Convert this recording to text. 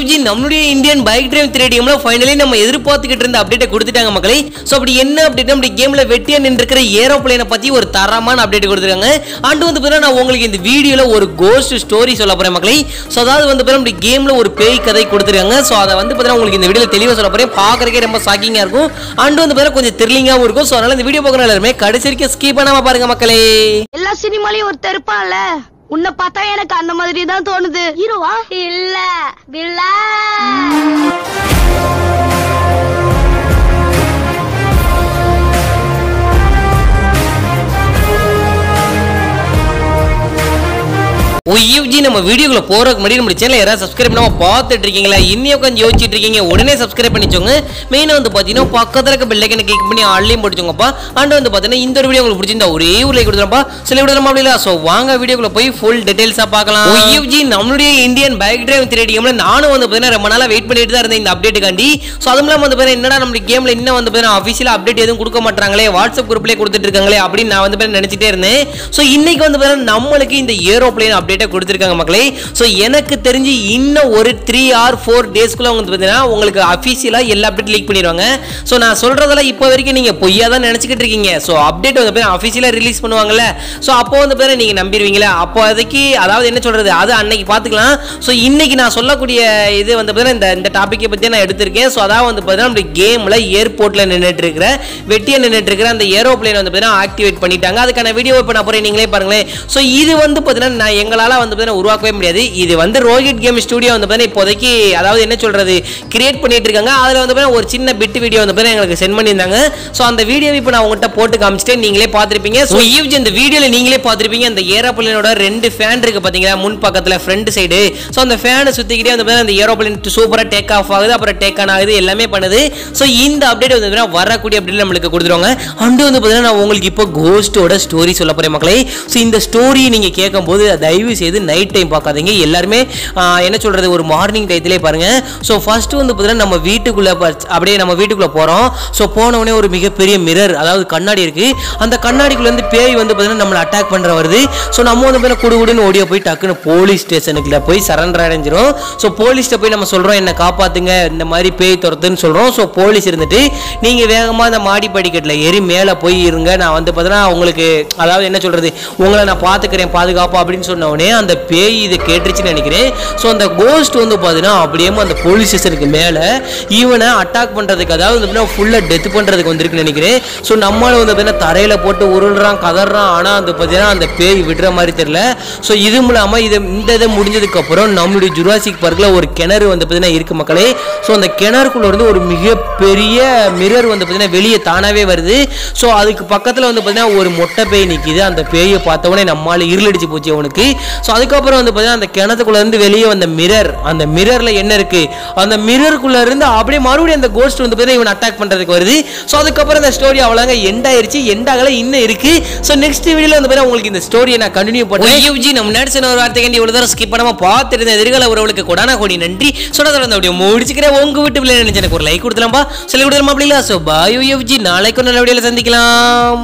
OFG நம்மளுடைய Indian bike drive 3DMல finally நம்ம எதிர்பார்த்துக்கிட்டு இருந்த அப்டேட்டை கொடுத்துட்டாங்க மக்களே. சோ அப்படி என்ன அப்டேட் நம்ம கேம்ல வெட்டியா நின்னுக்கிற ஏரோப்ளேனை பத்தி ஒரு தரமான அப்டேட் கொடுத்துருக்காங்க. அண்ட் வந்து பாத்தீங்கன்னா நான் உங்களுக்கு இந்த வீடியோல ஒரு கோஸ்ட் ஸ்டோரி சொல்ல போறேன் மக்களே. சோ அதாவது வந்து பாத்தீங்கன்னா நம்ம கேம்ல ஒரு பேய் கதை கொடுத்துருக்காங்க. சோ அத வந்து பாத்தீங்கன்னா உங்களுக்கு இந்த வீடியோல தெளிவா சொல்ல போறேன். பாக்குறதுக்கே ரொம்ப ஷாக்கிங்கா இருக்கும். அண்ட் வந்து பாத்தீங்கன்னா கொஞ்சம் த்ரில்லிங்காவும் இருக்கும். சோ அதனால இந்த வீடியோ பார்க்குற எல்லாரும் கடைசி வரைக்கும் ஸ்கிப் பண்ணாம பாருங்க மக்களே. எல்லா சினிமாலயும் ஒரு தெருப்பான்ல உன்னை பார்த்தா எனக்கு அந்த மாதிரி தான் தோணுது. ஹீரோவா இல்ல வில்லா. OFG நம்ம வீடியோக்குள்ள போறதுக்கு முன்னாடி நம்ம சேனலை யாராவது சப்ஸ்கிரைப் பண்ணாம பார்த்துட்டு இருக்கீங்களா? இன்னும் உட்காந்து யோசிச்சுட்டு இருக்கீங்க, உடனே சப்ஸ்கிரைப் பண்ணிச்சோங்க. மெயினா வந்து பாத்தீங்கன்னா பக்கத்துல இருக்க பெல் ஐகானை கிளிக் பண்ணி ஆன்லைன் போட்டுச்சோங்கப்பா. அண்ட் வந்து பாத்தீங்கன்னா இந்த ஒரு வீடியோ உங்களுக்கு பிடிச்சிருந்தா ஒரே ஒரு லைக் கொடுத்துறப்பா. சில விட நம்ம அப்படில. சோ வாங்க வீடியோக்குள்ள போய் ஃபுல் டீடைல்ஸா பார்க்கலாம். OFG நம்மளுடைய இந்தியன் பைக் டிரைவ் 3DMல நானும் வந்து பாத்தீங்கன்னா ரொம்ப நாளா வெயிட் பண்ணிட்டு தான் இருந்தேன் இந்த அப்டேட்டுக்காண்டி. சோ அதுவும் இல்லாம வந்து பாத்தீங்கன்னா என்னடா நம்ம கேம்ல இன்னும் வந்து பாத்தீங்கன்னா ஆபீஷியலா அப்டேட் எதுவும் கொடுக்க மாட்டாங்களே, வாட்ஸ்அப் குரூப்லயே கொடுத்துட்டு இருக்காங்களே அப்படின்னு நான் வந்து பாத்தீங்கன்னா நினைச்சிட்டே இருந்தேன். சோ இன்னைக்கு வந்து பாத்தீங்கன்னா நம்மளுக்கு இந்த ஏரோப்ளேன் அப்டேட்டை கொடுத்திருக்காங்க மக்களே. சோ எனக்கு தெரிஞ்சு இன்னும் ஒரு 3 or 4 டேஸ்க்குள்ள வந்து பாத்தீங்கன்னா உங்களுக்கு ஆபீஷியலா எல்லா அப்டேட் லீக் பண்ணிடுவாங்க. சோ நான் சொல்றதெல்லாம் இப்போ வரைக்கும் நீங்க பொய்யா தான் நினைச்சிட்டு இருக்கீங்க. சோ அப்டேட் வந்து பாத்தீங்கன்னா ஆபீஷியலா ரிலீஸ் பண்ணுவாங்கல்ல. சோ அப்போ வந்து பாத்தீங்கன்னா நீங்க நம்பிடுவீங்களா? அப்போ அதுக்கு அதாவது என்ன சொல்றது, அது அன்னைக்கு பாத்துக்கலாம். சோ இன்னைக்கு நான் சொல்லக்கூடிய இது வந்து பாத்தீங்கன்னா இந்த டாபிக்கை பத்தி நான் எடுத்திருக்கேன். சோ அதாவது வந்து பாத்தீங்கன்னா நம்ம கேம்ல ஏர்போர்ட்ல நின்னுட்டு இருக்கிற வெட்டியா நின்னுட்டு இருக்கிற அந்த ஏரோப்ளேன் வந்து பாத்தீங்கன்னா ஆக்டிவேட் பண்ணிட்டாங்க. அதுக்கான வீடியோ இப்ப நான் போறேன், நீங்களே பாருங்களேன். சோ இது வந்து பாத்தீங்கன்னா நான் எங்களால வந்து பாத்தீங்கன்னா உருவாக்கவே முடியாது. இது வந்து ராக்கெட் கேம் ஸ்டுடியோ வந்து பாத்தீங்கன்னா இப்போதைக்கு அதாவது என்ன சொல்றது கிரியேட் பண்ணிட்டு இருக்காங்க. அதுல வந்து பாத்தீங்கன்னா ஒரு சின்ன பிட் வீடியோ வந்து பாத்தீங்கன்னா எங்களுக்கு சென்ட் பண்ணியிருந்தாங்க. சோ அந்த வீடியோ இப்போ நான் உங்ககிட்ட போட்டு காமிச்சிட்டேன், நீங்களே பார்த்திருப்பீங்க. சோ OFG இந்த வீடியோல நீங்களே பார்த்திருப்பீங்க அந்த ஏரோப்ளேனோட 2 ஃபேன் இருக்கு பாத்தீங்களா முன் பக்கத்துல ஃப்ரண்ட் சைடு. சோ அந்த ஃபேனை சுத்திக்கிட்டே வந்து பாத்தீங்கன்னா அந்த ஏரோப்ளேன் சூப்பரா டேக் ஆஃப் ஆகுது, அப்புறம் டேக் ஆன் ஆகுது, எல்லாமே பண்ணுது. சோ இந்த அப்டேட் வந்து பாத்தீங்கன்னா வரக்கூடிய அப்டேட் நம்மளுக்கு கொடுத்துருவாங்க. அண்ட் வந்து பாத்தீங்கன்னா நான் உங்களுக்கு இப்போ கோஸ்டோட ஸ்டோரி சொல்ல போறேன் மக்களே. சோ இந்த ஸ்டோரி நீங்க கேட்கும்போது தயவு செய்து நைட் டைம் பார்க்காதீங்க, எல்லாருமே என்ன சொல்றது ஒரு மார்னிங் டைத்திலே பாருங்க. சோ ஃபர்ஸ்ட் வந்து பாத்தீங்கன்னா நம்ம வீட்டுக்குள்ள அப்படியே நம்ம வீட்டுக்குள்ள போறோம். சோ போன உடனே ஒரு மிகப்பெரிய மிரர் அதாவது கண்ணாடி இருக்கு. அந்த கண்ணாடிக்குள்ள இருந்து பேய் வந்து பாத்தீங்கன்னா நம்மள அட்டாக் பண்ற வருது. சோ நம்ம வந்து பாத்தீங்கன்னா குடுகுடுன்னு ஓடிய போய் டக்குன்னு போலீஸ் ஸ்டேஷனுக்குள்ள போய் சரண்டர் அடைஞ்சிரும். சோ போலீஸ்ட்ட போய் நம்ம சொல்றோம் என்ன காப்பாத்துங்க, இந்த மாதிரி பேய் துரத்துன்னு சொல்றோம். சோ போலீஸ் இருந்துட்டு நீங்க வேகமா அந்த மாடி படிக்கட்டுல ஏறி மேல போய் இருங்க, நான் வந்து பாத்தீங்கன்னா உங்களுக்கு அதாவது என்ன சொல்றது உங்களை நான் பாத்துக்கிறேன் பாதுகாப்பா அப்படின்னு சொன்ன உடனே அந்த பேய் இதை கேட்டுருச்சுன்னு நினைக்கிறேன். சோ அந்த கோஸ்ட் வந்து பாத்தீங்கன்னா அப்படியே அந்த போலீஸ் ஸ்டேஷனுக்கு மேல இவனை அட்டாக் பண்றதுக்கு அதாவது ஃபுல்லா டெத் பண்றதுக்கு வந்திருக்குன்னு நினைக்கிறேன். சோ நம்மள வந்து பாத்தீங்கன்னா தரையில போட்டு உருள்றான் கதறான். ஆனா அந்த பாத்தீங்கன்னா அந்த பேய் விடுற மாதிரி தெரியல. சோ இது மூலமா இந்த இதை முடிஞ்சதுக்கு அப்புறம் நம்மளுடைய ஜுராசிக் பார்க்ல ஒரு கிணறு வந்து பாத்தீங்கன்னா இருக்கு மக்களே. சோ அந்த கிணறுக்குள்ள இருந்து ஒரு மிகப்பெரிய மிரர் வந்து பாத்தீங்கன்னா வெளியே தானாவே வருது. சோ அதுக்கு பக்கத்துல வந்து பாத்தீங்கன்னா ஒரு மொட்டை பேய் நிக்குது. அந்த பேயை பார்த்த உடனே நம்மால இருளடிச்சு போச்சு அவனுக்கு. சோ அதுக்கப்புறம் வந்து பாத்தீங்கன்னா அந்த கிணத்துக்குள்ள இருந்து வெளியே வந்த மிரர், அந்த மிரர்ல என்ன இருக்கு, அந்த மிரருக்குள்ள இருந்து அப்படியே மறுபடியும் அந்த கோஸ்ட் வந்து பாத்தீங்கன்னா இவன் அட்டாக் பண்றதுக்கு வருது. சோ அதுக்கப்புறம் இந்த ஸ்டோரி அவ்வளவுங்க எண்ட் ஆயிருச்சு. எண்ட் ஆகல, இன்னும் இருக்கு. சோ நெக்ஸ்ட் வீடியோல வந்து பாத்தீங்கன்னா உங்களுக்கு இந்த ஸ்டோரியை நான் கண்டினியூ பண்றேன். OFG நம்ம நடிச்சன ஒரு வார்த்தைக்கு இவ்வளவு தூரம் ஸ்கிப் பண்ணாம பார்த்துட்டு எதிர்கால உறவுகளுக்கு கொடான கோடி நன்றி. சொன்னதோட அந்த வீடியோ முடிச்சுக்கிறேன். உங்க வீட்டு பிள்ளை நினைச்சு எனக்கு ஒரு லைக் கொடுத்துலாம்பா, சொல்லி கொடுத்துலாமா அப்படிங்களா? சோ பாய் OFG, நாளைக்கு ஒரு நல்ல வீடியோல சந்திக்கலாம்.